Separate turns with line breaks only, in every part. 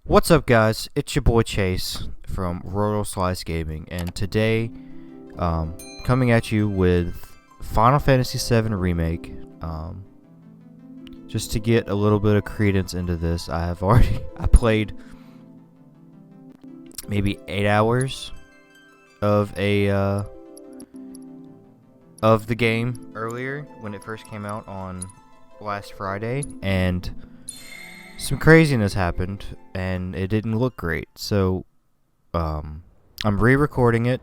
What's up, guys? It's your boy Chase from Royal Slice Gaming, and today, coming at you with Final Fantasy VII Remake. Just to get a little bit of credence into this, I played maybe 8 hours of of the game earlier when it first came out on last Friday, and some craziness happened, and it didn't look great. So, I'm re-recording it.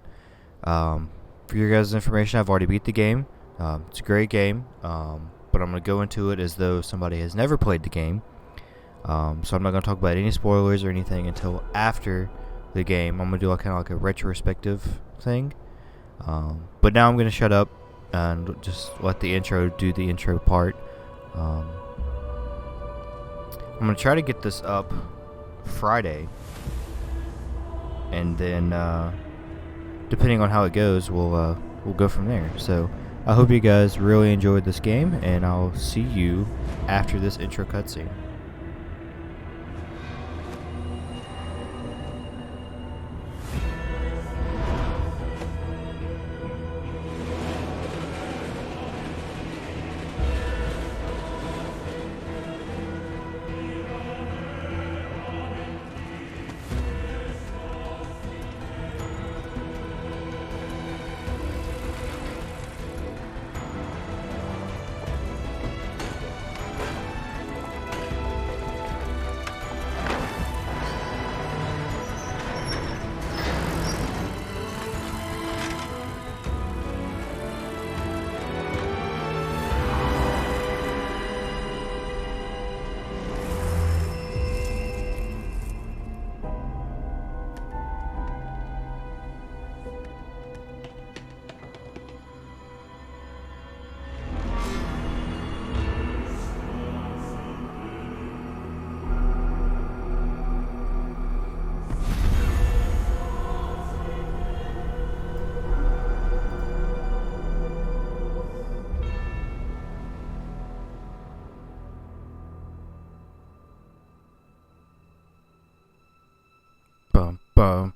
For your guys' information, I've already beat the game. It's a great game, but I'm going to go into it as though somebody has never played the game. So I'm not going to talk about any spoilers or anything until after the game. I'm going to do kind of like a retrospective thing. But now I'm going to shut up and just let the intro do the intro part. I'm going to try to get this up Friday, and then depending on how it goes, we'll go from there. So I hope you guys really enjoyed this game, and I'll see you after this intro cutscene. Bum, bum,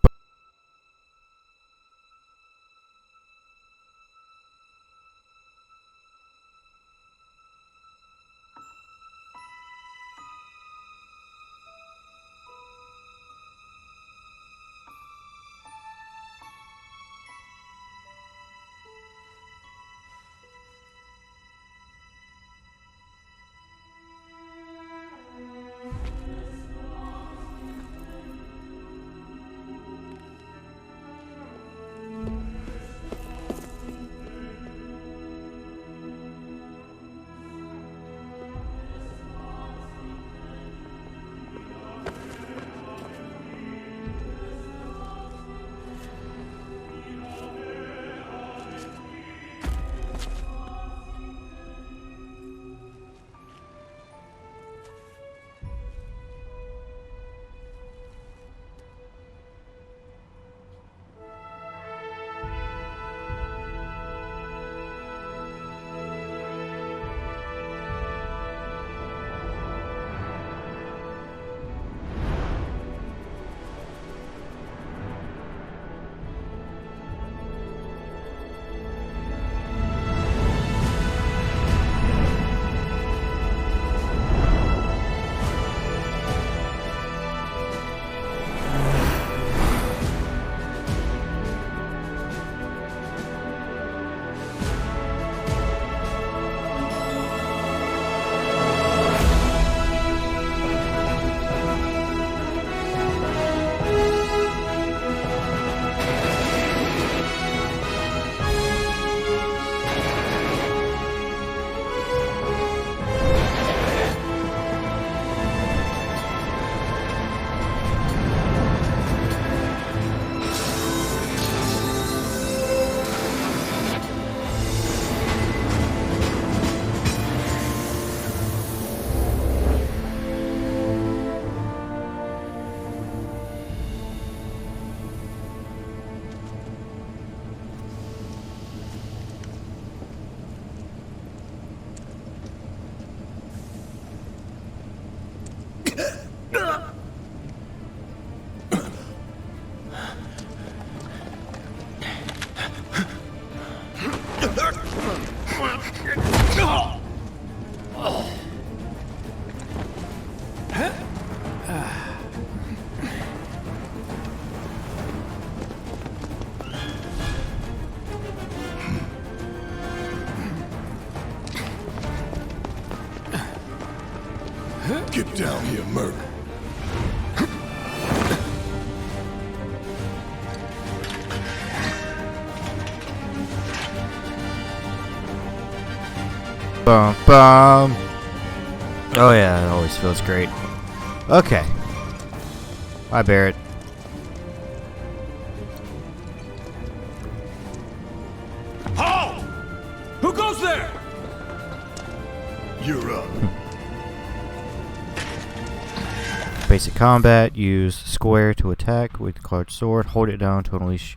Get down here, Merc.
Bum bum. Oh yeah, it always feels great. Okay. Bye, Barrett.
Halt! Who goes there?
You're up.
Basic combat, use square to attack with large sword, hold it down to unleash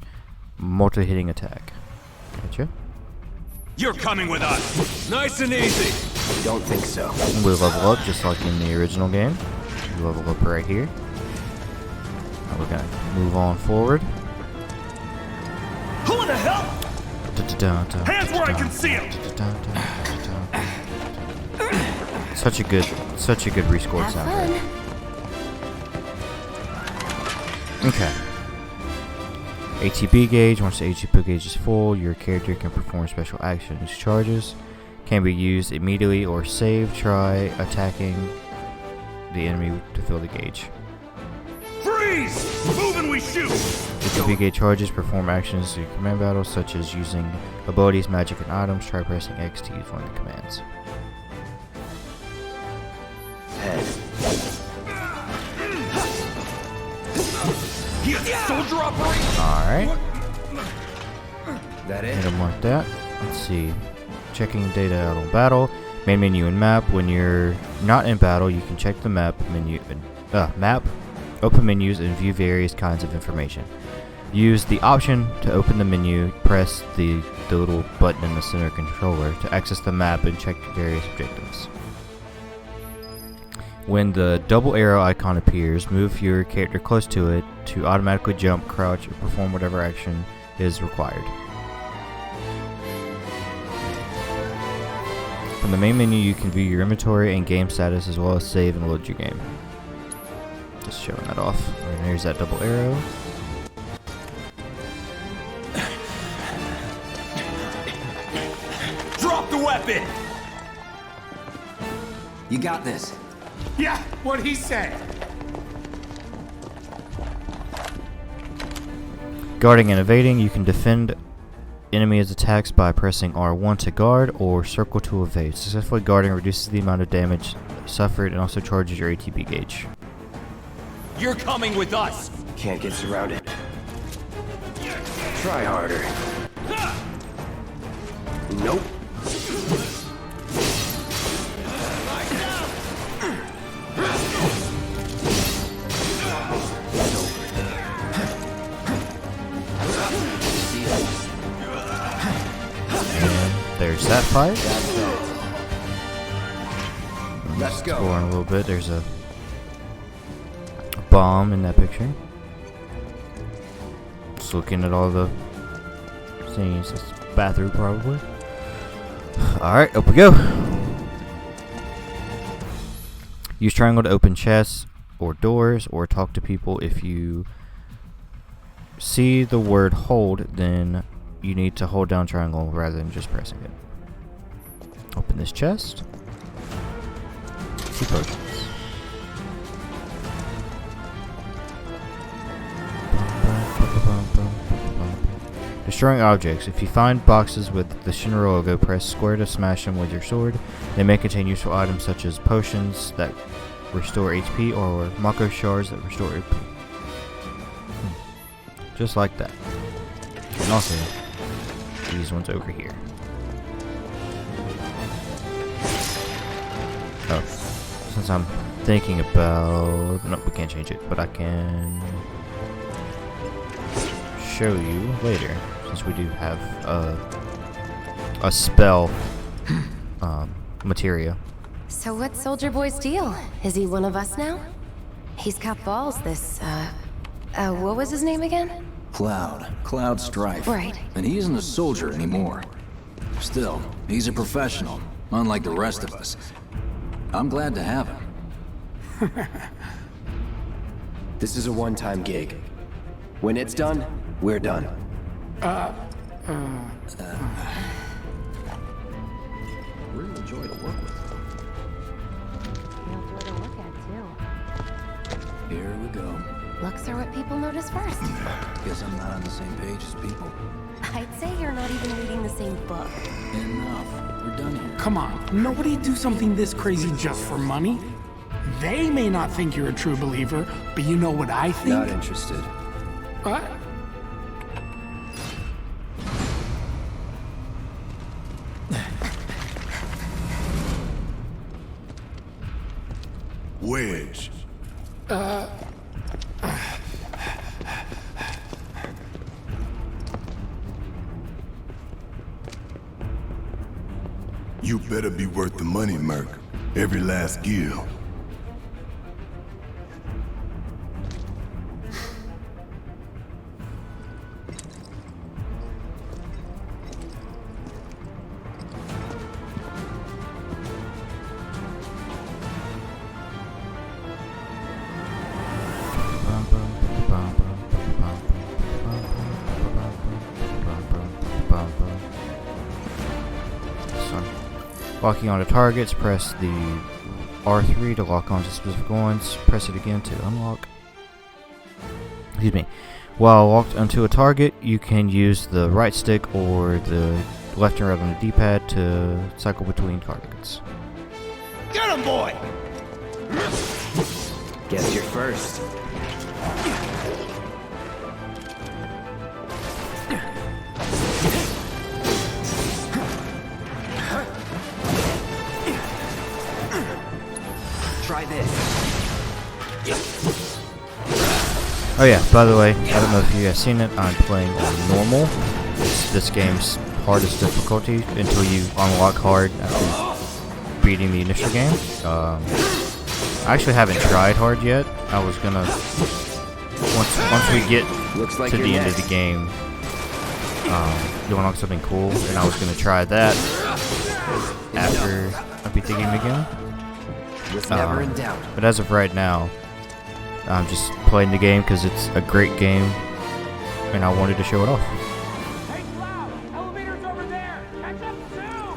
multi-hitting attack. Gotcha.
You're coming with us. Nice and easy.
Don't think so.
We level up just like in the original game. We level up right here. Now we're gonna move on forward.
Who in the hell? Hands where I can see them.
Such a good rescored
Have
soundtrack.
fun.
Okay. ATB gauge. Once the ATB gauge is full, your character can perform special actions. Charges can be used immediately or save. Try attacking the enemy to fill the gauge.
Freeze! Move and we shoot.
ATB gauge charges perform actions in command battles, such as using abilities, magic, and items. Try pressing X to use one of the commands.
Head.
He has soldier operation.
Alright.
That
Hit
it?
him like that. Let's see. Checking data out on battle. Main menu and map. When you're not in battle, you can check the map menu and map, open menus, and view various kinds of information. Use the option to open the menu. Press the little button in the center controller to access the map and check various objectives. When the double arrow icon appears, move your character close to it to automatically jump, crouch, or perform whatever action is required. From the main menu, you can view your inventory and game status, as well as save and load your game. Just showing that off. And here's that double arrow.
Drop the weapon.
You got this.
Yeah, what he said.
Guarding and evading, you can defend enemies' attacks by pressing R1 to guard or circle to evade. Successfully guarding reduces the amount of damage suffered and also charges your ATB gauge.
You're coming with us.
Can't get surrounded. Try harder. Nope.
There's that fight.
Let's go.
Scoring a little bit. There's a bomb in that picture. Just looking at all the scenes. It's bathroom probably. Alright, up we go. Use triangle to open chests or doors or talk to people. If you see the word hold, then you need to hold down triangle rather than just pressing it. Open this chest. 2 potions. Destroying objects. If you find boxes with the Shinra logo, press square to smash them with your sword. They may contain useful items such as potions that restore HP or mako shards that restore HP. Just like that. And also, these ones over here. Oh, since I'm thinking about... Nope, we can't change it, but I can show you later, since we do have a spell materia.
So what's Soldier Boy's deal? Is he one of us now? He's got balls, this, what was his name again?
Cloud Strife.
Right.
And he isn't a soldier anymore. Still, he's a professional, unlike the rest of us. I'm glad to have him.
This is a one-time gig. When it's done, we're done.
Real joy to work with.
Real joy to look at, too.
Here we go.
Looks are what people notice first.
Guess I'm not on the same page as people.
I'd say you're not even reading the same book.
Enough. We're done here.
Come on, nobody do something this crazy just for money. They may not think you're a true believer, but you know what I think?
Not interested.
What?
Wedge. You better be worth the money, Merc. Every last gil.
Locking onto targets, press the R3 to lock onto specific ones, press it again to unlock. Excuse me. While locked onto a target, you can use the right stick or the left and right on the D-pad to cycle between targets.
Get him, boy!
Guess you're first. Try this.
Oh yeah, by the way, I don't know if you guys seen it, I'm playing on normal. It's this game's hardest difficulty until you unlock hard after beating the initial game. I actually haven't tried hard yet. I was gonna, once we get
Looks like
to
you're
the end of
next.
the game, you unlock something cool, and I was gonna try that after I beat the game again.
Was never in doubt.
But as of right now, I'm just playing the game because it's a great game, and I wanted to show it off.
Hey, Cloud! Elevator's over there! Catch up soon!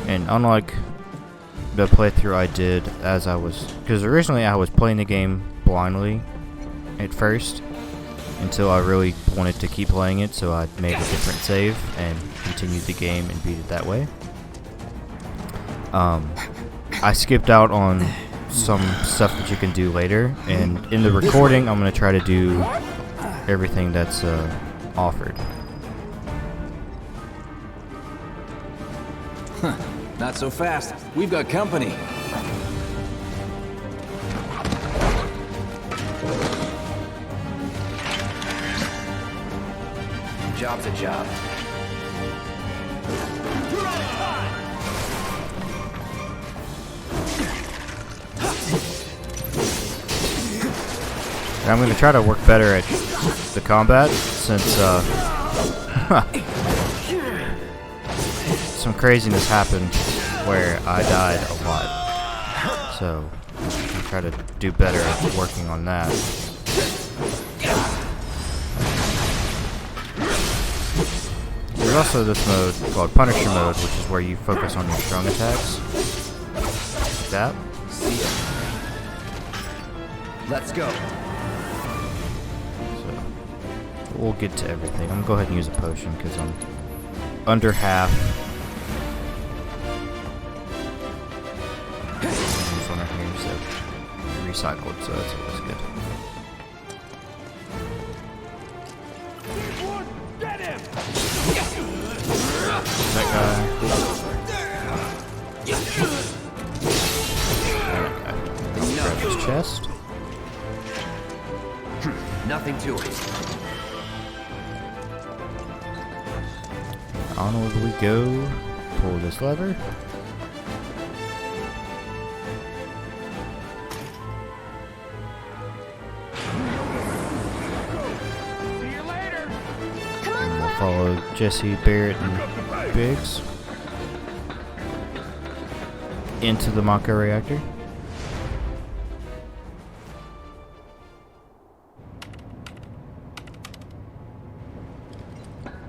And unlike the playthrough I did as I was, because originally I was playing the game blindly at first until I really wanted to keep playing it, so I made a different save and continued the game and beat it that way. I skipped out on some stuff that you can do later, and in the recording I'm going to try to do everything that's offered.
Not so fast. We've got company.
Job's a job.
And I'm going to try to work better at the combat since some craziness happened where I died a lot. So I'm try to do better at working on that. There's also this mode called Punisher mode, which is where you focus on your strong attacks. Like that.
Let's go.
So we'll get to everything. I'm gonna go ahead and use a potion because I'm under half. This one right here, so recycled, so that's always good.
Get him!
That guy. Let's grab his chest.
Nothing to it.
Onward we go. Pull this lever. follow Jesse, Barrett, and Biggs into the Mako reactor.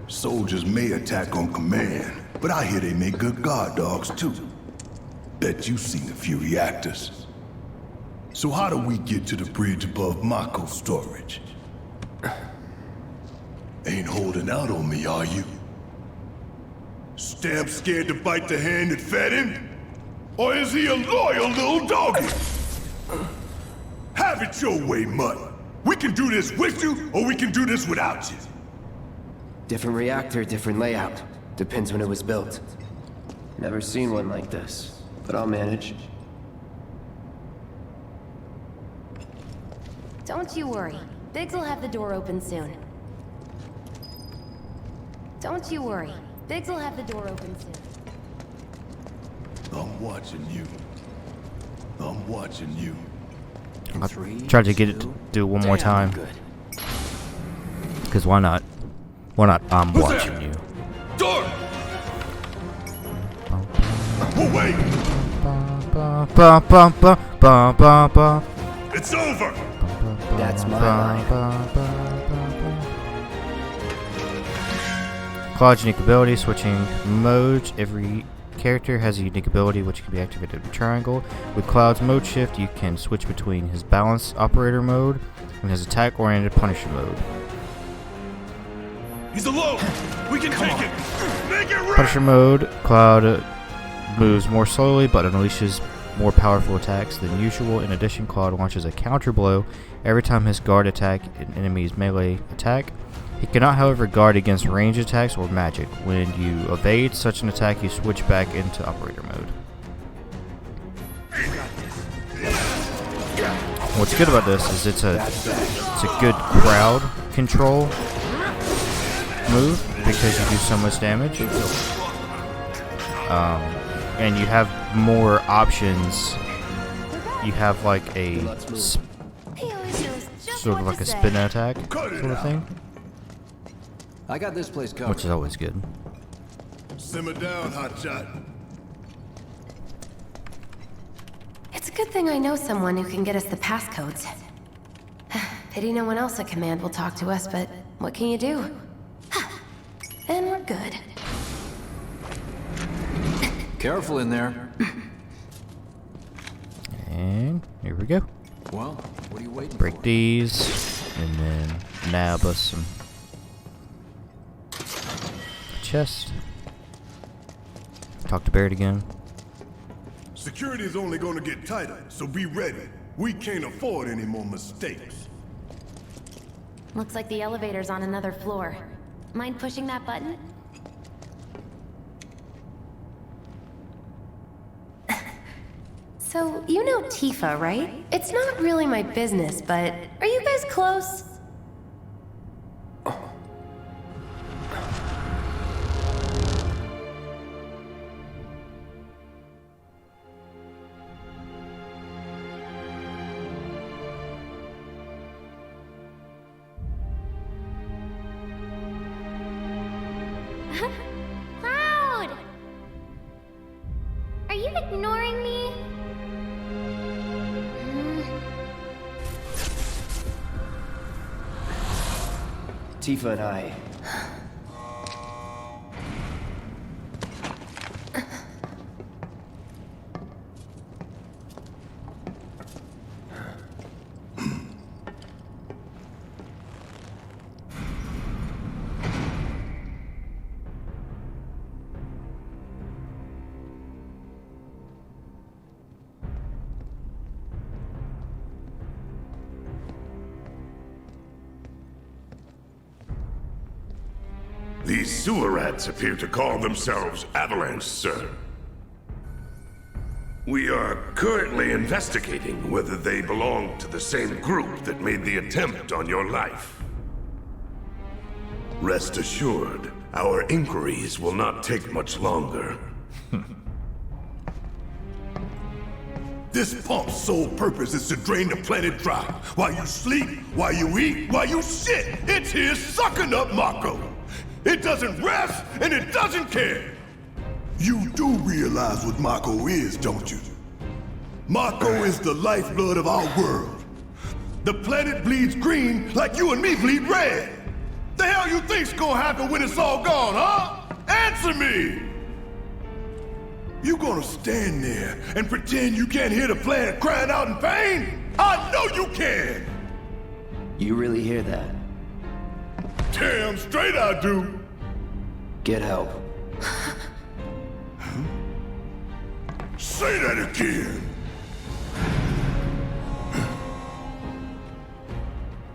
Soldiers may attack on command, but I hear they make good guard dogs too. Bet you've seen a few reactors. So how do we get to the bridge above Mako storage? Ain't holding out on me, are you? Stamp scared to bite the hand that fed him? Or is he a loyal little doggy? Have it your way, Mutt. We can do this with you, or we can do this without you.
Different reactor, different layout. Depends when it was built. Never seen one like this, but I'll manage.
Don't you worry. Biggs will have the door open soon. Don't you worry. Biggs will have the door open soon.
I'm watching you. I'm watching you.
I tried to get it to do it one more time. Because why not? Why not? I'm watching you.
Door! Oh, wait! It's over!
That's my line.
Cloud's unique ability, switching modes. Every character has a unique ability which can be activated with triangle. With Cloud's mode shift, you can switch between his balance operator mode and his attack-oriented punisher mode.
He's alone! We can take it! Make it right!
Punisher mode, Cloud moves more slowly but unleashes more powerful attacks than usual. In addition, Cloud launches a counter blow every time his guard attack an enemy's melee attack. He cannot, however, guard against ranged attacks or magic. When you evade such an attack, you switch back into operator mode. What's good about this is it's a good crowd control move because you do so much damage. And you have more options. You have like a sort of like a spin attack sort of thing,
I got this place covered.
which is always good.
Simmer down, hotshot.
It's a good thing I know someone who can get us the passcodes. Pity no one else at command will talk to us, but what can you do? And we're good.
Careful in there.
And here we go.
Well, what are you waiting
Break
for?
these, and then nab us some chest. Talk to Barrett again.
Security is only gonna get tighter, so be ready. We can't afford any more mistakes.
Looks like the elevator's on another floor. Mind pushing that button? So, you know Tifa, right? It's not really my business, but are you guys close?
Cloud! Are you ignoring me?
Tifa and I.
These sewer rats appear to call themselves Avalanche, sir. We are currently investigating whether they belong to the same group that made the attempt on your life. Rest assured, our inquiries will not take much longer.
This pump's sole purpose is to drain the planet dry. While you sleep, while you eat, while you shit, it's here sucking up Mako. It doesn't rest, and it doesn't care. You do realize what Mako is, don't you? Mako is the lifeblood of our world. The planet bleeds green like you and me bleed red. The hell you think's gonna happen when it's all gone, huh? Answer me! You gonna stand there and pretend you can't hear the planet crying out in pain? I know you can!
You really hear that?
Damn straight I do!
Get help.
Say that again!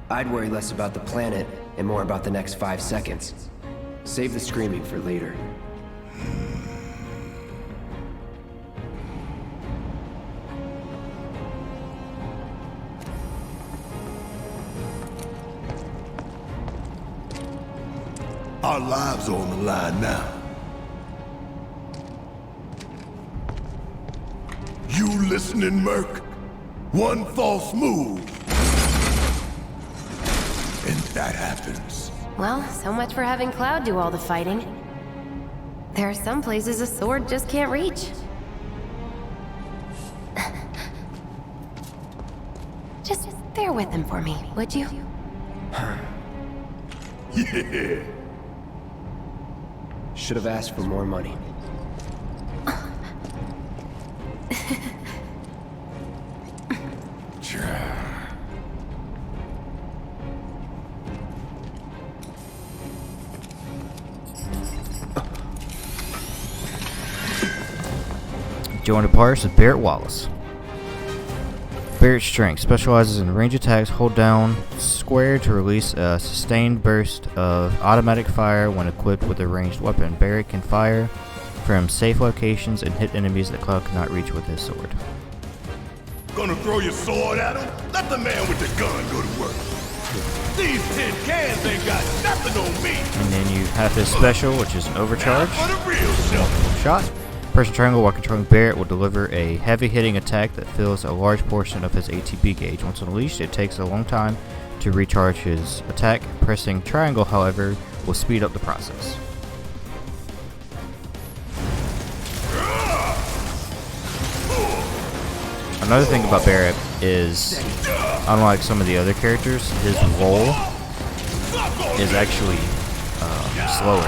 I'd worry less about the planet and more about the next 5 seconds. Save the screaming for later.
Our lives are on the line now. You listening, Merc? One false move, and that happens.
Well, so much for having Cloud do all the fighting. There are some places a sword just can't reach. Just bear with him for me, would you?
Yeah.
Should have asked for more money.
Joined a parse of Barrett Wallace. Barrett's strength specializes in range attacks. Hold down square to release a sustained burst of automatic fire when equipped with a ranged weapon. Barrett can fire from safe locations and hit enemies that Cloud cannot reach with his sword.
Gonna throw your sword at him? Let the man with the gun go to work. These tin cans ain't got nothing on me.
And then you have his special, which is an overcharge.
Now for the real stuff.
Shot. Pressing triangle while controlling Barrett will deliver a heavy hitting attack that fills a large portion of his ATB gauge. Once unleashed, it takes a long time to recharge his attack. Pressing triangle, however, will speed up the process. Another thing about Barrett is, unlike some of the other characters, his roll is actually slower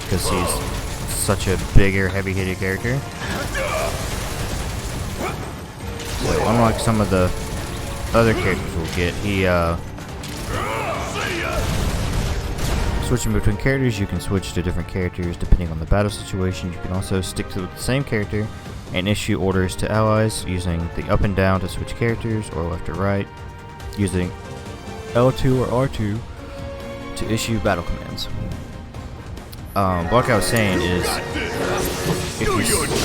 because he's such a bigger, heavy-hitted character. So unlike some of the other characters we'll get, he switching between characters, you can switch to different characters depending on the battle situation. You can also stick to the same character and issue orders to allies using the up and down to switch characters, or left to right, using L2 or R2 to issue battle commands. Like I was saying is, if you,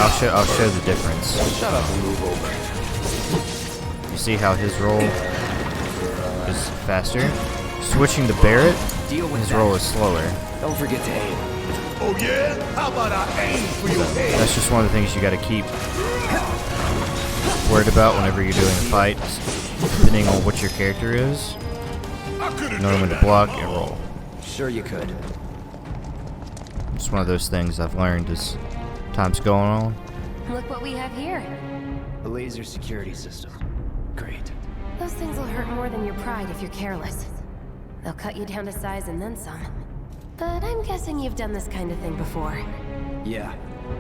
I'll show the difference.
Shut up and move over.
You see how his roll is faster? Switching to Barrett, his roll is slower.
Don't forget to aim.
Oh yeah? How about I aim for your head?
That's just one of the things you gotta keep worried about whenever you're doing a fight, depending on what your character is. Know when to block and roll.
Sure you could.
It's one of those things I've learned as time's going on.
Look what we have here.
A laser security system. Great.
Those things will hurt more than your pride if you're careless. They'll cut you down to size and then some. But I'm guessing you've done this kind of thing before.
Yeah.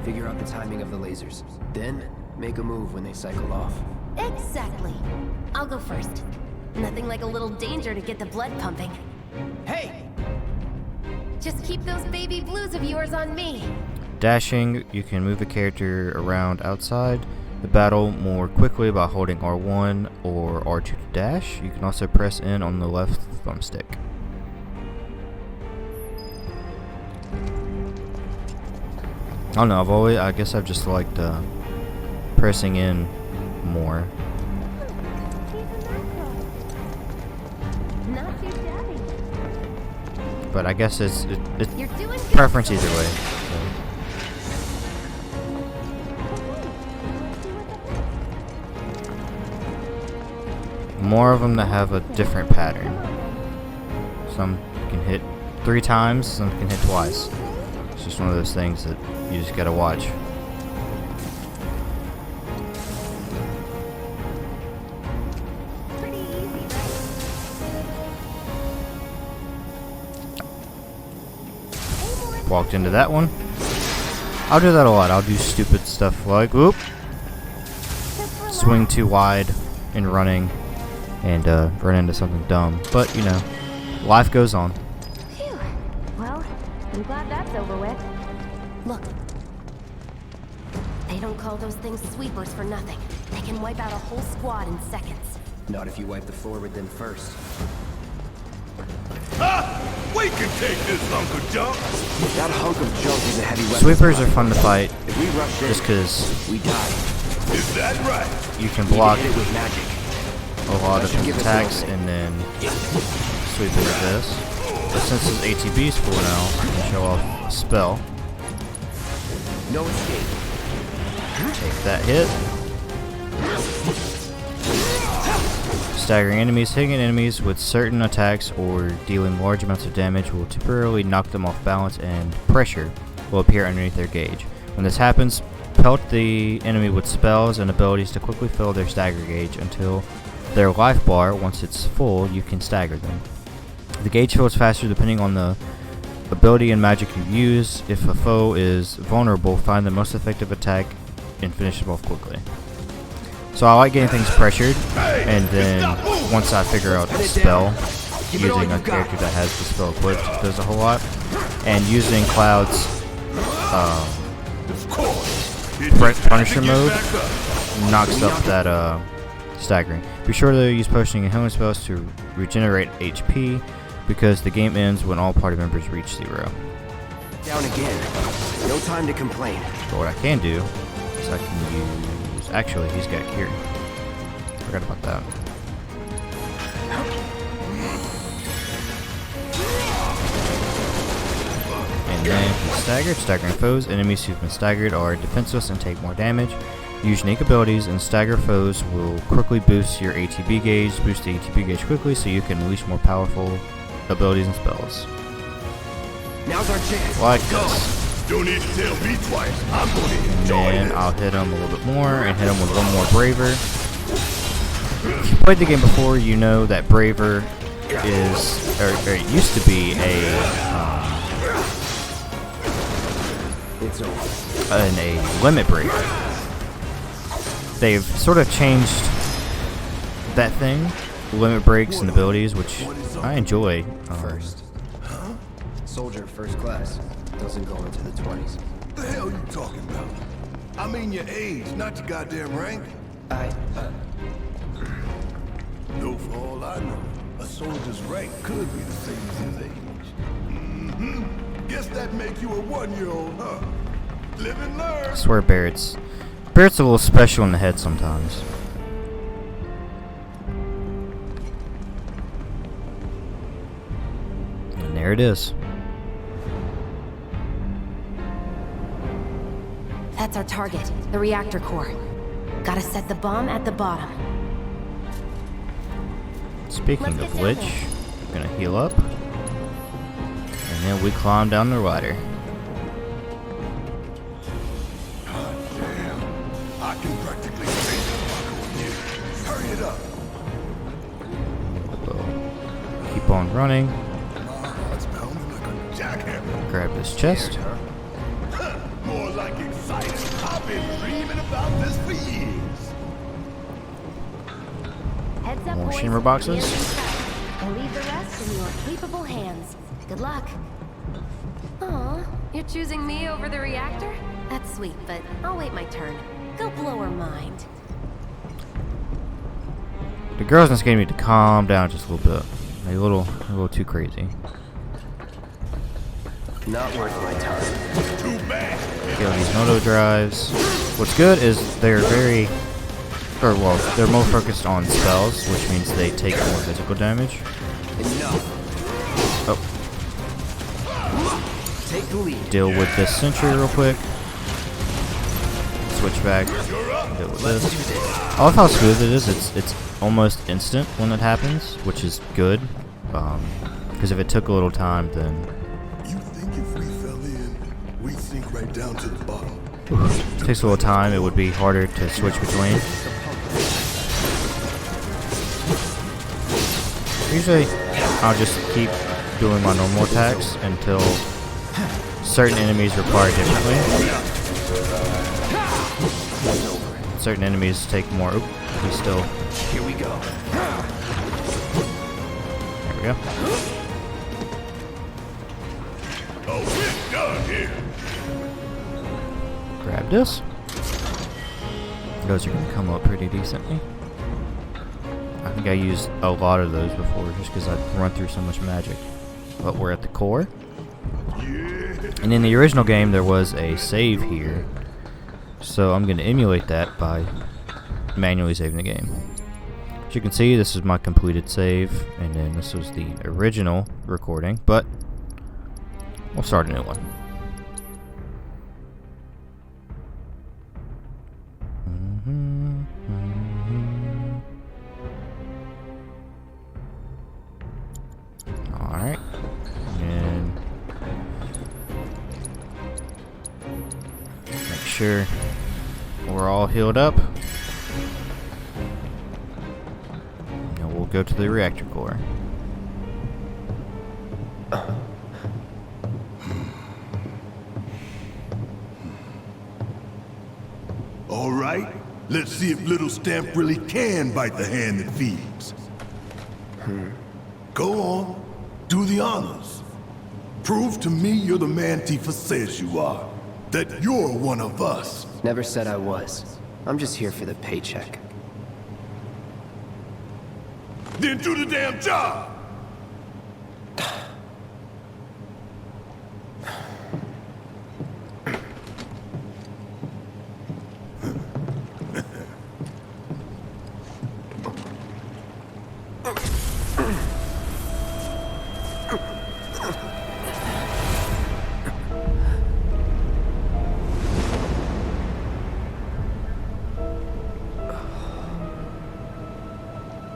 Figure out the timing of the lasers. Then, make a move when they cycle off.
Exactly. I'll go first. Nothing like a little danger to get the blood pumping.
Hey!
Just keep those baby blues of yours on me.
Dashing, you can move a character around outside the battle more quickly by holding R1 or R2 to dash. You can also press in on the left thumbstick. I don't know, I guess I've just liked pressing in more.
Not too shabby.
But I guess it's preference either way. So. More of them that have a different pattern. Some you can hit 3 times, some can hit twice. It's just one of those things that you just gotta watch. Walked into that one. I'll do that a lot. I'll do stupid stuff like, whoop, swing too wide in running and run into something dumb. But, you know, life goes on.
Phew. Well, I'm glad that's over with.
Look. They don't call those things sweepers for nothing. They can wipe out a whole squad in seconds.
Not if you wipe the floor with them first.
Ah! We can take this hunk of junk!
That hunk of junk is a heavy weapon.
Sweepers are fun to fight
If we rush in,
just because
we die.
Is that right?
you can block
Hit it with magic.
a lot of
That should
his
give us
attacks
an
and then sweep into this. But since his ATB is full now, I can show off a spell.
No escape.
Take that hit. Staggering enemies. Hitting enemies with certain attacks or dealing large amounts of damage will temporarily knock them off balance, and pressure will appear underneath their gauge. When this happens, pelt the enemy with spells and abilities to quickly fill their stagger gauge until their life bar. Once it's full, you can stagger them. The gauge fills faster depending on the ability and magic you use. If a foe is vulnerable, find the most effective attack and finish them off quickly. So I like getting things pressured, and then once I figure out the spell, using a character that has the spell equipped does a whole lot, and using Cloud's Punisher mode knocks up that staggering. Be sure to use potioning and healing spells to regenerate HP, because the game ends when all party members reach 0.
Down again. No time to complain.
But what I can do is I can use... Actually, he's got Kiri. Forgot about that. And then he's staggered. Staggering foes. Enemies who've been staggered are defenseless and take more damage. Use unique abilities, and stagger foes will quickly boost your ATB gauge. Boost the ATB gauge quickly so you can unleash more powerful abilities and spells.
Now's our chance.
Like this.
Don't need to tell me twice. I'm gonna enjoy
And
this.
I'll hit him a little bit more and hit him with one more Braver. If you played the game before, you know that Braver is, or it used to be a limit break. They've sort of changed that thing, limit breaks and abilities, which I enjoy.
First. Soldier first class. Doesn't go into the 20s.
The hell you talking about? I mean your age, not your goddamn rank. No, for all I know, a soldier's rank could be the same as his age. Mm-hmm. Guess that make you a 1-year-old, huh? Live and learn.
I swear Barrett's a little special in the head sometimes. And there it is.
That's our target, the reactor core. Gotta set the bomb at the bottom.
Speaking of which, we're gonna heal up. And then we climb down the ladder.
God damn. I can practically taste the mako here. Hurry it up.
We'll keep on running.
My heart's pounding like a jackhammer.
Grab this chest.
More like excited. I've been dreaming about this for years.
Heads up,
More
boys.
Shinra boxes.
And leave the rest in your capable hands.
Good luck. Aw, you're choosing me over the reactor? That's sweet, but I'll wait my turn. Go blow her mind.
The girls in this game need to calm down just a little bit. They're a little too crazy.
Not worth my time.
Too bad.
Kill these moto drives. What's good is they're they're more focused on spells, which means they take more physical damage.
Enough.
Oh,
Take the lead.
deal with this sentry real quick. Switch back. Deal with this. I love how smooth it is. It's almost instant when it happens, which is good. Because if it took a little time, then
You think if we fell in, we'd sink right down to the bottom?
it takes a little time. It would be harder to switch between. Usually, I'll just keep doing my normal attacks until certain enemies require differently. Certain enemies take more. Oop, he's still.
Here we go.
There we go.
Oh, we're done here.
Grab this. Those are going to come up pretty decently. I think I used a lot of those before just because I've run through so much magic. But we're at the core. And in the original game, there was a save here. So I'm going to emulate that by manually saving the game. As you can see, this is my completed save. And then this was the original recording. But we'll start a new one. Alright. And make sure we're all healed up. And we'll go to the reactor core.
All right, let's see if little Stamp really can bite the hand that feeds. Go on, do the honors. Prove to me you're the man Tifa says you are. That you're one of us.
Never said I was. I'm just here for the paycheck.
Then do the damn job!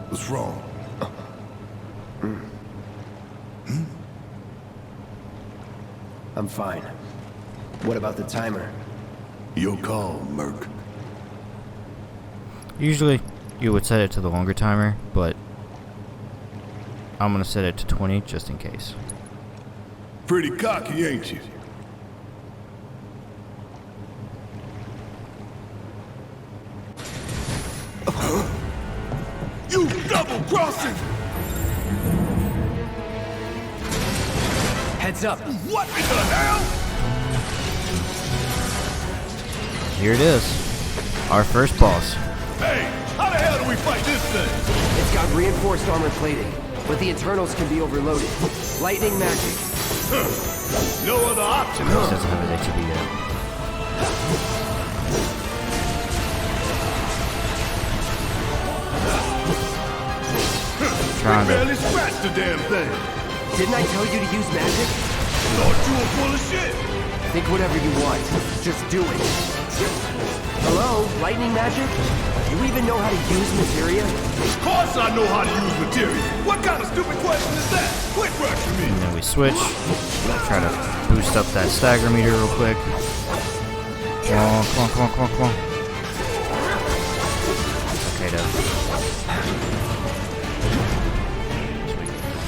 What's wrong?
I'm fine. What about the timer?
Your call, Merc.
Usually, you would set it to the longer timer, but I'm gonna set it to 20 just in case.
Pretty cocky, ain't you? You double-crossing!
Heads up!
What in the hell?
Here it is, our first boss.
Hey, how the hell do we fight this thing?
It's got reinforced armor plating, but the internals can be overloaded. Lightning magic.
No other option,
This
huh?
doesn't have an HB yet. Trying to.
Barely scratched the damn thing.
Didn't I tell you to use magic?
Thought you were full of shit.
Think whatever you want. Just do it. Hello? Lightning magic? You even know how to use materia?
Of course I know how to use material. What kind of stupid question is that? Quit rushing me.
And then we switch. Try to boost up that stagger meter real quick. Come on, come on, come on, come on, come on. Okay, though.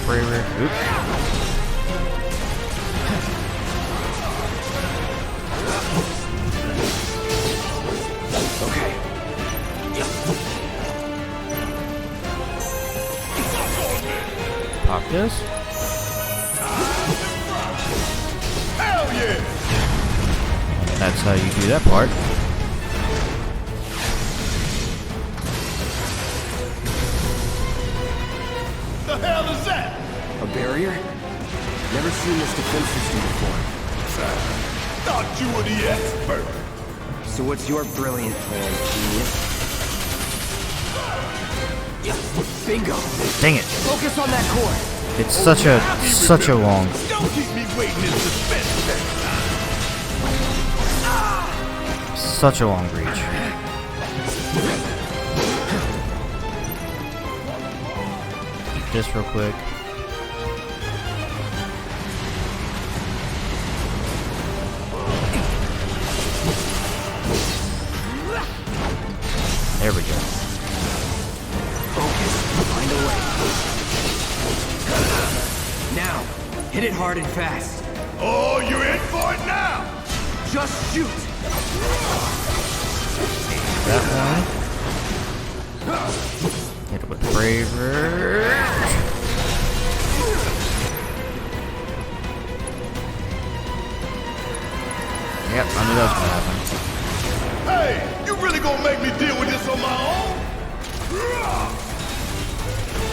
Braver. Oops.
Okay.
Pop this.
Hell yeah!
That's how you do that part.
The hell is that?
A barrier? Never seen this defense system before.
Thought you were the expert.
So what's your brilliant plan, genius? Bingo!
Dang it!
Focus on that core!
It's such a long.
Don't keep me waiting in suspense.
Such a long reach. Eat this real quick.
Hit it hard and fast.
Oh, you're in for it now!
Just shoot!
That one. Hit it with braver. Yep, I knew that was gonna happen.
Hey, you really gonna make me deal with this on my own?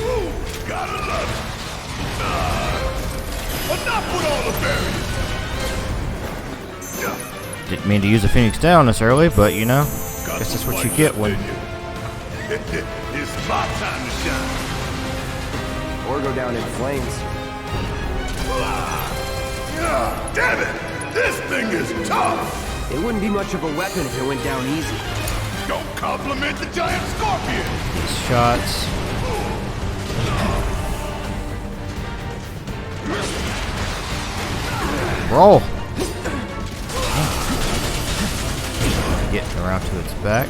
Ooh, gotta love it. Enough with all the barriers.
Didn't mean to use a Phoenix down this early, but you know, guess that's what you get when.
It's my time to shine.
Or go down in flames.
Damn it! This thing is tough!
It wouldn't be much of a weapon if it went down easy.
Don't compliment the giant scorpion!
These shots. Roll! Getting around to its back.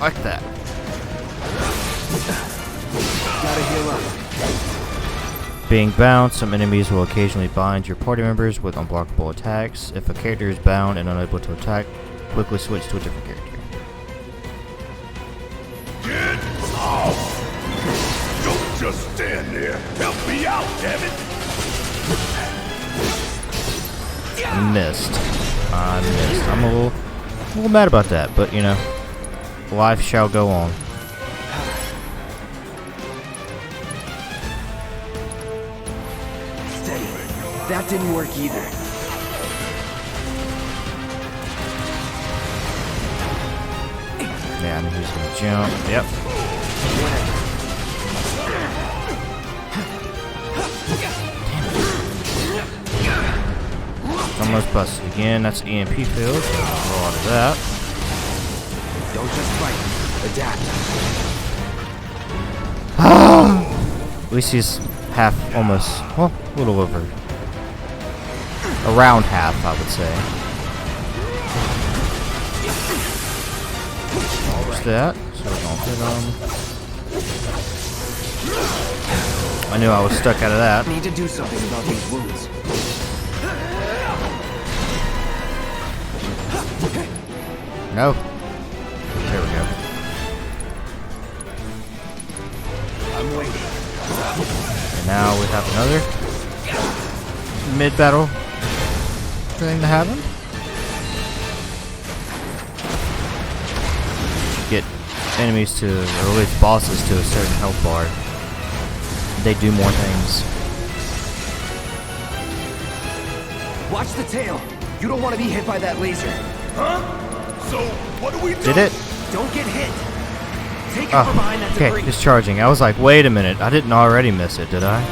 Like that.
Gotta heal up.
Being bound, some enemies will occasionally bind your party members with unblockable attacks. If a character is bound and unable to attack, quickly switch to a different character.
Get off! Don't just stand there. Help me out, damn it!
Missed. I missed. I'm a little mad about that, but you know, life shall go on.
Steady. That didn't work either.
Yeah, I knew he was gonna jump. Yep. Almost busted again. That's EMP field. So a lot of that.
Don't just fight. Adapt.
At least he's half, almost, well, a little over. Around half, I would say. What's that? So we're gonna hit him. I knew I was stuck out of that.
Need to do something about these wounds.
No. There we go.
I'm waiting.
And now we have another mid-battle thing to happen. Get enemies to, or at least bosses to a certain health bar. They do more things.
Watch the tail. You don't want to be hit by that laser.
Huh? So, what do we do?
Did it?
Don't get hit. Take cover behind that
okay,
debris.
just charging. I was like, wait a minute. I didn't already miss it, did I?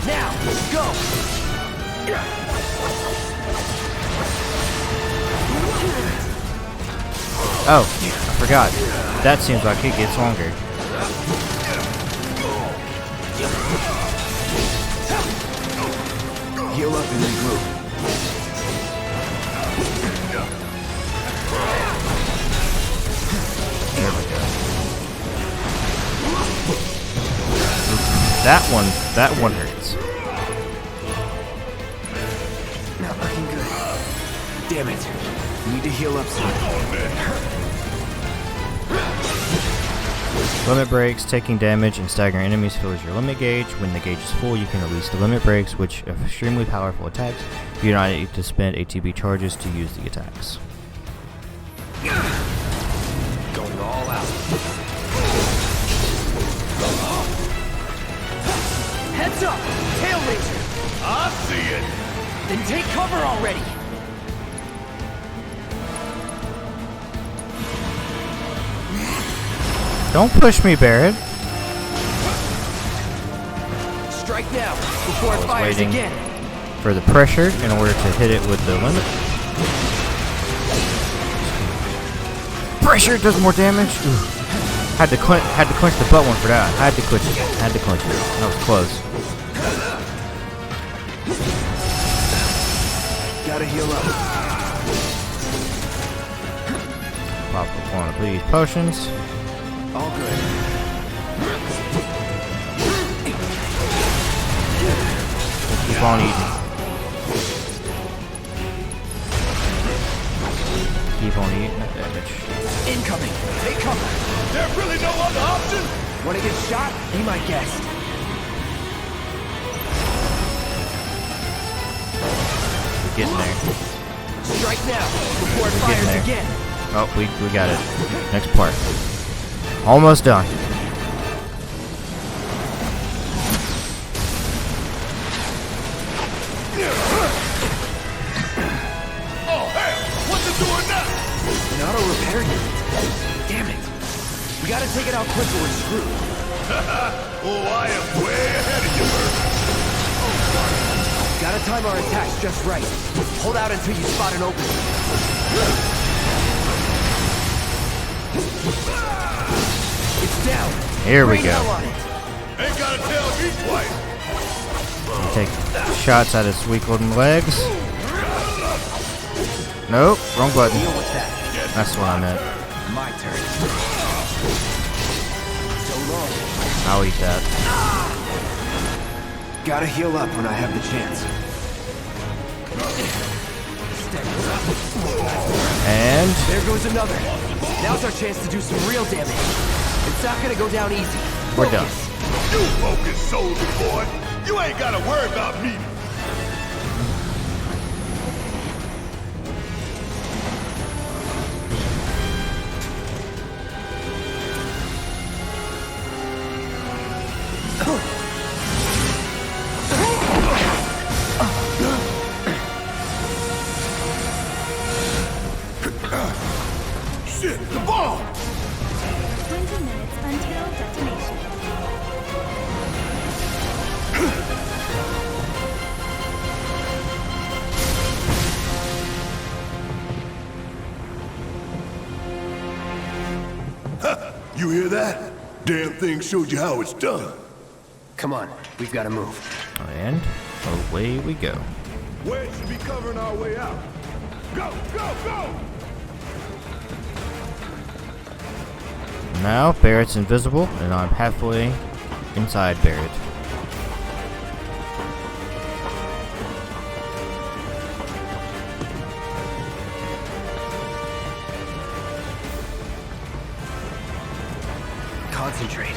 Now, go.
Oh, I forgot. That seems like it gets longer.
Heal up and regroup.
There we go. That one hurts.
Not looking good. Damn it. Need to heal up soon.
Limit breaks, taking damage and staggering enemies fills your limit gauge. When the gauge is full, you can release the limit breaks, which are extremely powerful attacks. You do not need to spend ATB charges to use the attacks.
Going all out. Heads up! Tail laser!
I see it!
Then take cover already!
Don't push me, Barrett.
Strike now, before it fires
waiting
again.
for the pressure in order to hit it with the limit. Pressure does more damage. Ooh. Had to clench the butt one for that. Had to clench it. That was close.
Gotta heal up.
Please, potions.
All good.
Keep on eating. Keep on eating that damage.
Incoming! Take cover!
There's really no other option?
Wanna get shot? Be my guest.
We're getting there.
Strike now, before it
We're getting
fires
there.
again.
Oh, we got it. Next part. Almost done.
Oh, hell! What's it doing now?
An auto repair unit. Damn it. We gotta take it out quick or we're screwed.
Oh, I am way ahead of you, Bert.
Gotta time our attacks just right. Hold out until you spot an opening. It's down.
Here we
Rain
go.
hell on it.
Ain't gotta tell me twice.
Take shots at its weak looking legs. Nope, wrong button.
Deal with that.
That's what I meant.
My turn. So long.
I'll eat that.
Gotta heal up when I have the chance.
And
There goes another. Now's our chance to do some real damage. It's not gonna go down easy.
we're done.
You focus, soldier boy. You ain't gotta worry about me. Shit, the bomb!
20 minutes until detonation.
You hear that? Damn thing showed you how it's done.
Come on, we've gotta move.
And away we go.
Wade should be covering our way out. Go, go, go!
Now Barrett's invisible, and I'm halfway inside Barrett.
Concentrate.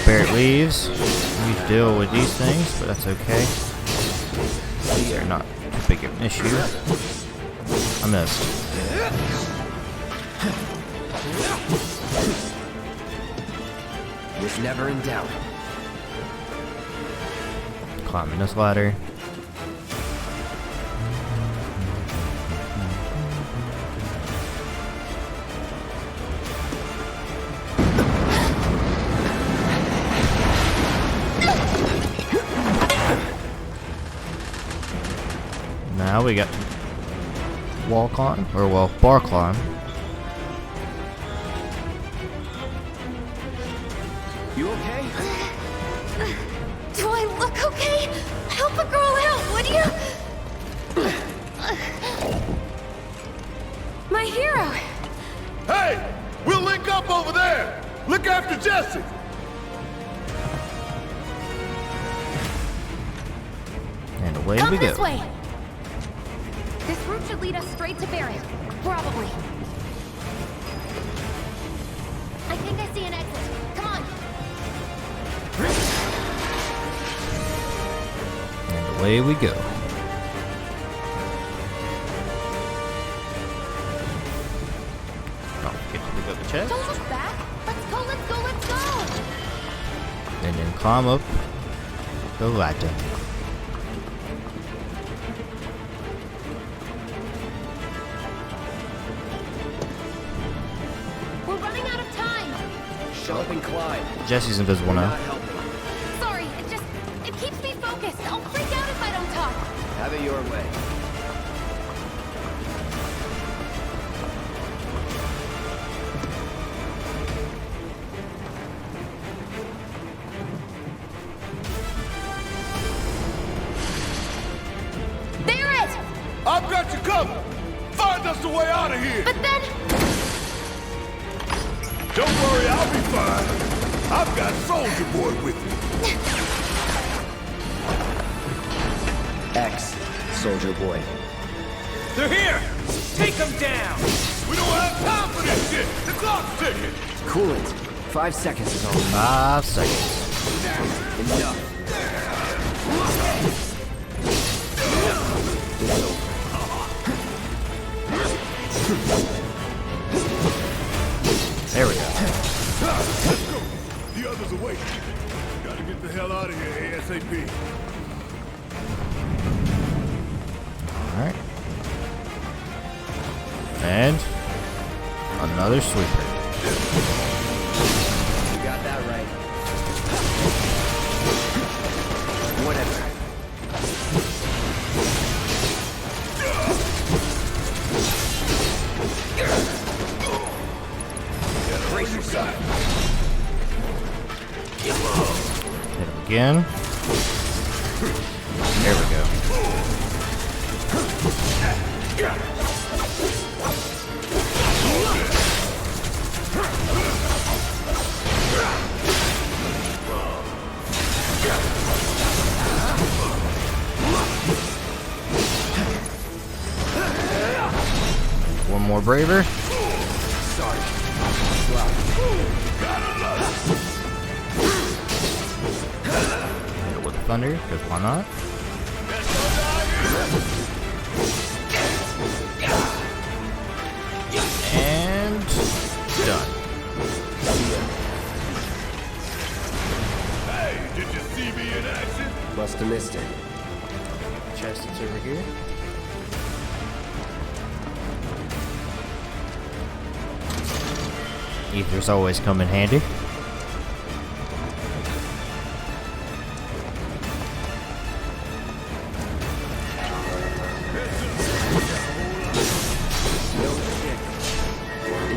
Barrett leaves. We deal with these things, but that's okay. They're not too big of an issue. I missed.
Was never in doubt.
Climbing this ladder. Now we got wall climb, or well, bar climb.
You okay?
Do I look okay? Help a girl out, would you? My hero!
Hey! We'll link up over there! Look after Jesse!
And away
Come
we
this
go.
way! This route should lead us straight to Barrett. Probably. I think I see an exit. Come on!
And away we go. Don't forget to pick up the chest.
Don't look back! Let's go, let's go, let's go!
And then climb up the ladder.
We're running out of time!
Shut up and climb.
Jesse's invisible
Not
now.
helping.
Sorry, it keeps me focused. I'll freak out if I don't talk.
Have it your way.
Barrett!
I've got you covered! Find us a way out of here!
But then...
Don't worry, I'll be fine. I've got Soldier Boy with me.
X, Soldier Boy.
They're here! Take them down!
We don't have time for this shit. The clock's ticking.
Cool it. 5 seconds is all.
5 seconds.
Enough. It's over.
There we go.
Let's go. The others are waiting. Gotta get the hell out of here ASAP.
Alright. And another sweeper.
You got that right. Whatever. Brace yourself.
Hit him again. There we go. One more braver.
Sorry.
Hit it with thunder, because why not? And done.
Hey, did you see me in action?
Must have missed it.
Chest that's over here. Ethers always come in handy.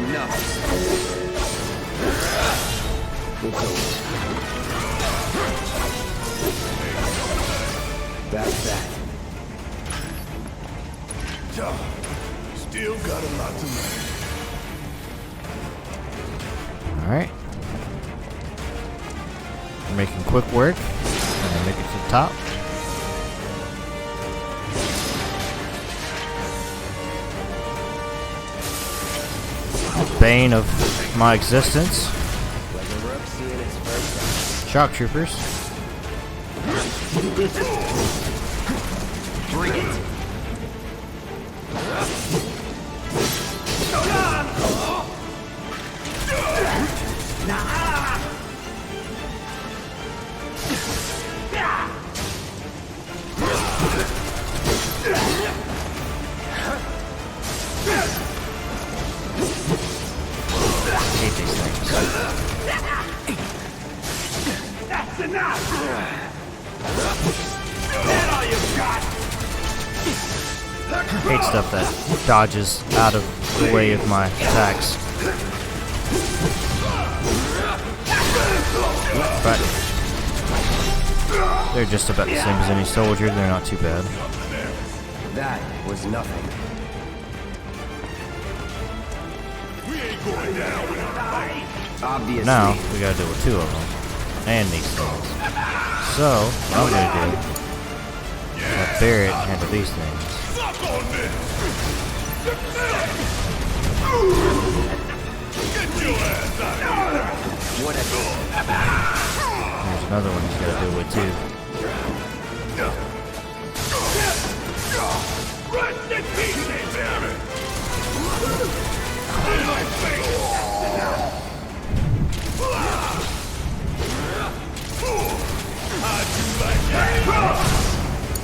Enough. It's over. That's that.
Still got a lot to learn.
Alright. We're making quick work. And then make it to the top. Bane of my existence.
Like a rook seeing its first
Shock troopers.
Bring it.
Hate these things.
That's enough! That all you've got?
Hate stuff that dodges out of the way of my attacks. But they're just about the same as any soldier. They're not too bad.
That was nothing.
We ain't going down without a fight.
Obviously.
Now we gotta deal with 2 of them and these things. So what I'm gonna do is let Barrett handle these things.
Suck on this. Get your ass out of here.
Whatever.
There's another one he's gotta deal with too.
Rest in peace, damn it. How'd you like that?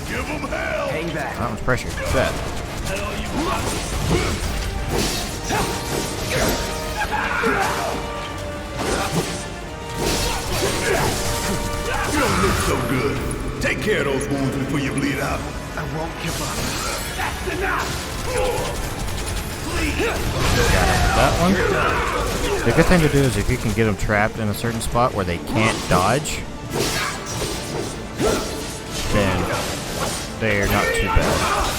Give them hell.
Hang back.
That one's pressure. Bad.
You don't look so good. Take care of those wounds before you bleed out.
I won't give up.
That's enough!
That one. The good thing to do is if you can get them trapped in a certain spot where they can't dodge, then they're not too bad.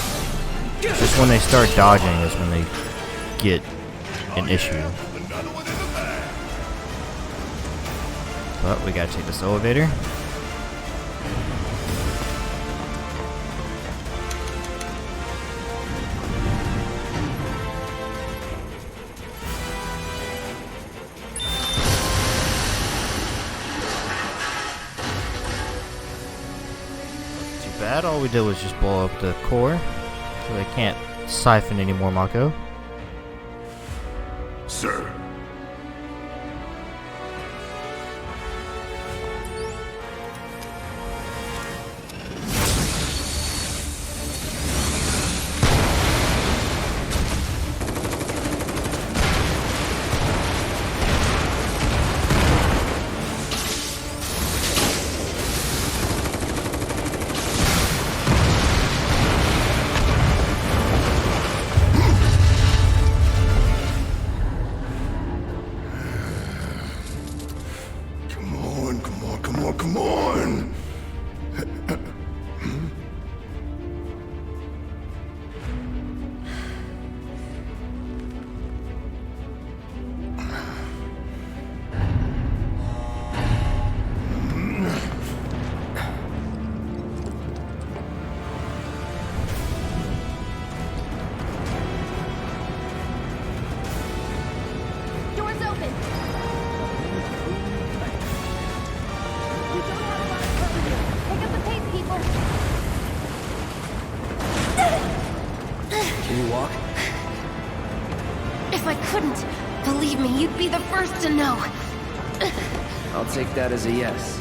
It's just when they start dodging is when they get an issue.
Another one in the bag.
But we gotta take this elevator. Too bad, all we did was just blow up the core, so they can't siphon any more mako.
Sir. Come on!
Doors open. Pick up the pace, people.
Can you walk?
If I couldn't, believe me, you'd be the first to know.
I'll take that as a yes.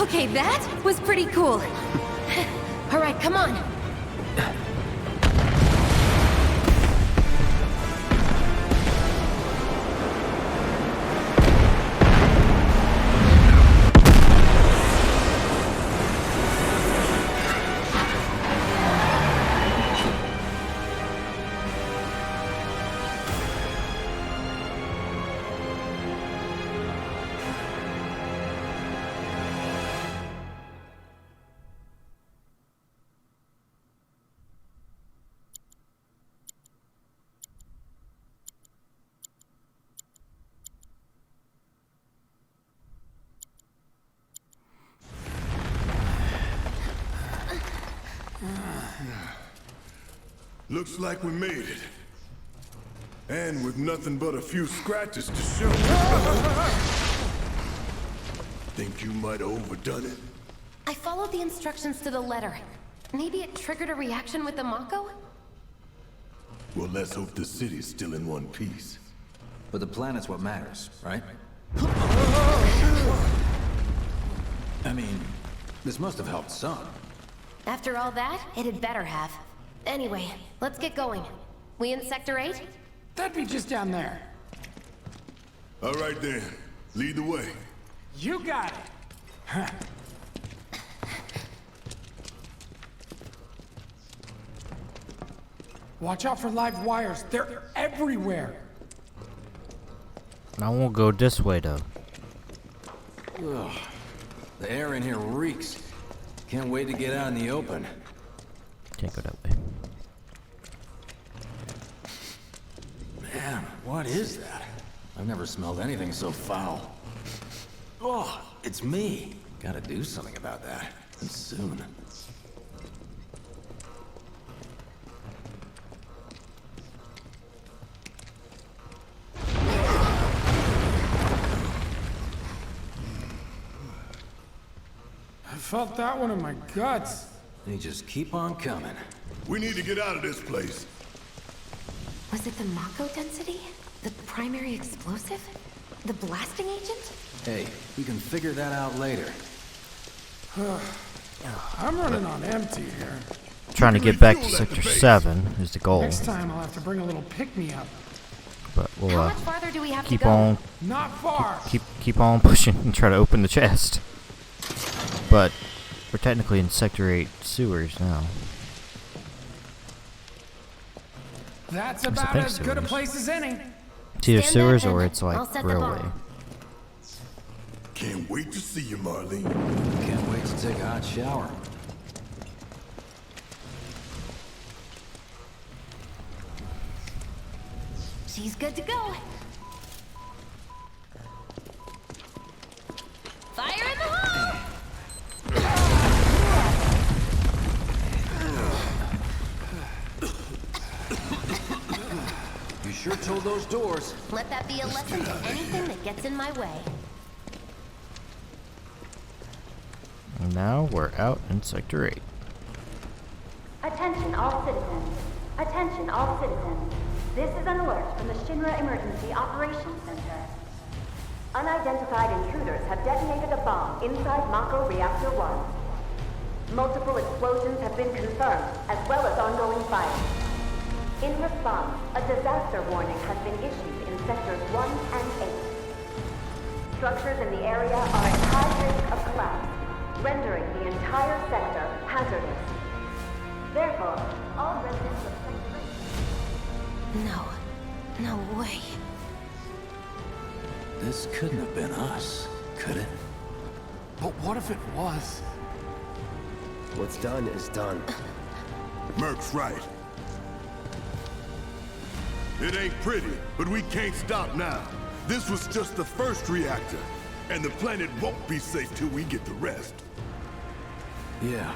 Okay, that was pretty cool. All right, come on.
Looks like we made it. And with nothing but a few scratches to show. Think you might have overdone it?
I followed the instructions to the letter. Maybe it triggered a reaction with the mako?
Well, let's hope the city's still in one piece.
But the planet's what matters, right? I mean, this must have helped some.
After all that, it had better have. Anyway, let's get going. We in Sector 8?
That'd be just down there.
All right then, lead the way.
You got it. Huh. Watch out for live wires. They're everywhere.
I won't go this way though.
Ugh. The air in here reeks. Can't wait to get out in the open.
Can't go that way.
Man, what is that? I've never smelled anything so foul. Oh, it's me. Gotta do something about that. And soon.
I felt that one in my guts.
They just keep on coming.
We need to get out of this place.
Was it the mako density? The primary explosive? The blasting agent?
Hey, we can figure that out later.
I'm running on empty here.
Trying to get back to Sector 7 is the goal.
Next time I'll have to bring a little pick-me-up.
But
How
we'll
much farther do we have
keep
to go?
on
Not far.
keep on pushing and try to open the chest. But we're technically in Sector 8 sewers now.
That's
I
about
think
as good a
sewers.
place as any.
It's either
Stand
sewers
back,
or
then.
it's
I'll
like
set the
railway.
bomb.
Can't wait to see you, Marlene.
Can't wait to take a hot shower.
She's good to go. Fire in the hole!
You sure told those doors.
Let that be a lesson to anything that gets in my way.
And now we're out in Sector 8.
Attention all citizens. Attention all citizens. This is an alert from the Shinra Emergency Operations Center. Unidentified intruders have detonated a bomb inside Mako Reactor 1. Multiple explosions have been confirmed, as well as ongoing fire. In response, a disaster warning has been issued in Sectors 1 and 8. Structures in the area are at high risk of collapse, rendering the entire sector hazardous. Therefore, all residents of Sector 8...
No way.
This couldn't have been us, could it?
But what if it was?
What's done is done.
Merc's right. It ain't pretty, but we can't stop now. This was just the first reactor, and the planet won't be safe till we get the rest.
Yeah.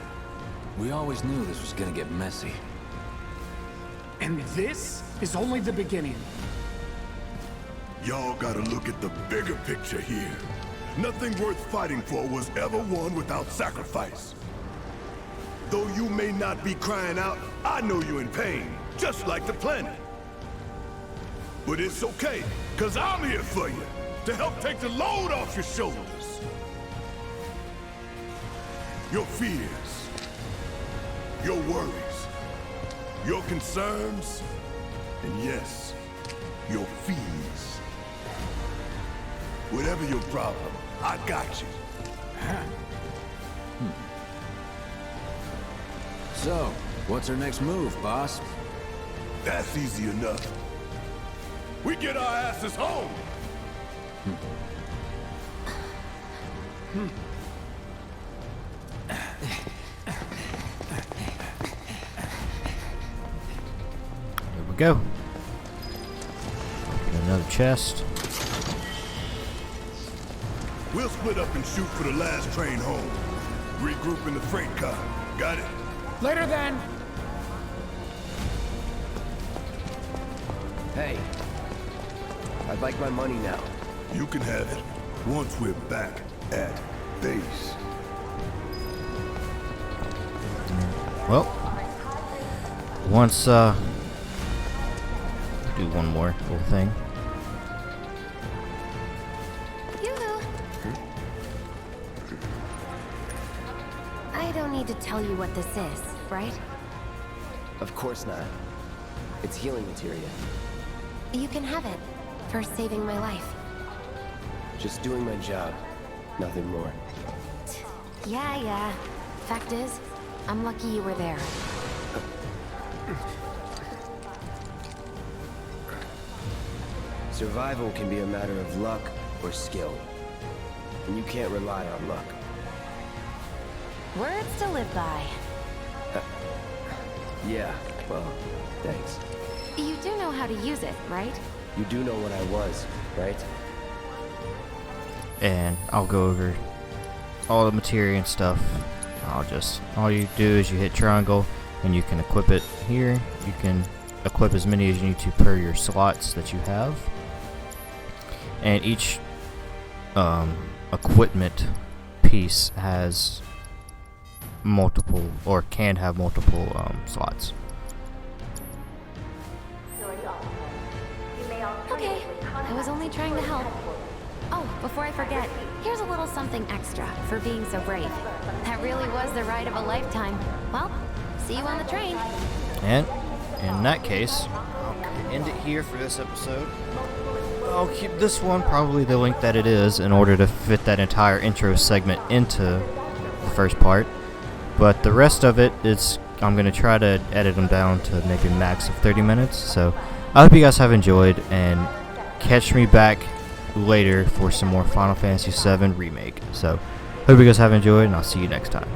We always knew this was gonna get messy.
And this is only the beginning.
Y'all gotta look at the bigger picture here. Nothing worth fighting for was ever won without sacrifice. Though you may not be crying out, I know you're in pain, just like the planet. But it's okay, cause I'm here for you, to help take the load off your shoulders. Your fears, your worries, your concerns, and yes, your fees. Whatever your problem, I got you.
So, what's our next move, boss?
That's easy enough. We get our asses home!
Here we go. Open another chest.
We'll split up and shoot for the last train home. Regroup in the freight car. Got it?
Later then.
Hey. I'd like my money now.
You can have it once we're back at base.
Well, once do one more little thing.
Yoo-hoo. I don't need to tell you what this is, right?
Of course not. It's healing materia.
You can have it. For saving my life.
Just doing my job. Nothing more.
Yeah. Fact is, I'm lucky you were there.
Survival can be a matter of luck or skill. And you can't rely on luck.
Words to live by.
Yeah, well, thanks.
You do know how to use it, right?
You do know what I was, right?
And I'll go over all the materia and stuff. All you do is you hit triangle and you can equip it here. You can equip as many as you need to per your slots that you have. And each equipment piece has multiple, or can have multiple slots.
Okay, I was only trying to help. Oh, before I forget, here's a little something extra for being so brave. That really was the ride of a lifetime. Well, see you on the train.
And in that case, I'll end it here for this episode. I'll keep this one probably the length that it is in order to fit that entire intro segment into the first part. But the rest of it is, I'm going to try to edit them down to maybe max of 30 minutes. So I hope you guys have enjoyed, and catch me back later for some more Final Fantasy VII Remake. So, hope you guys have enjoyed, and I'll see you next time.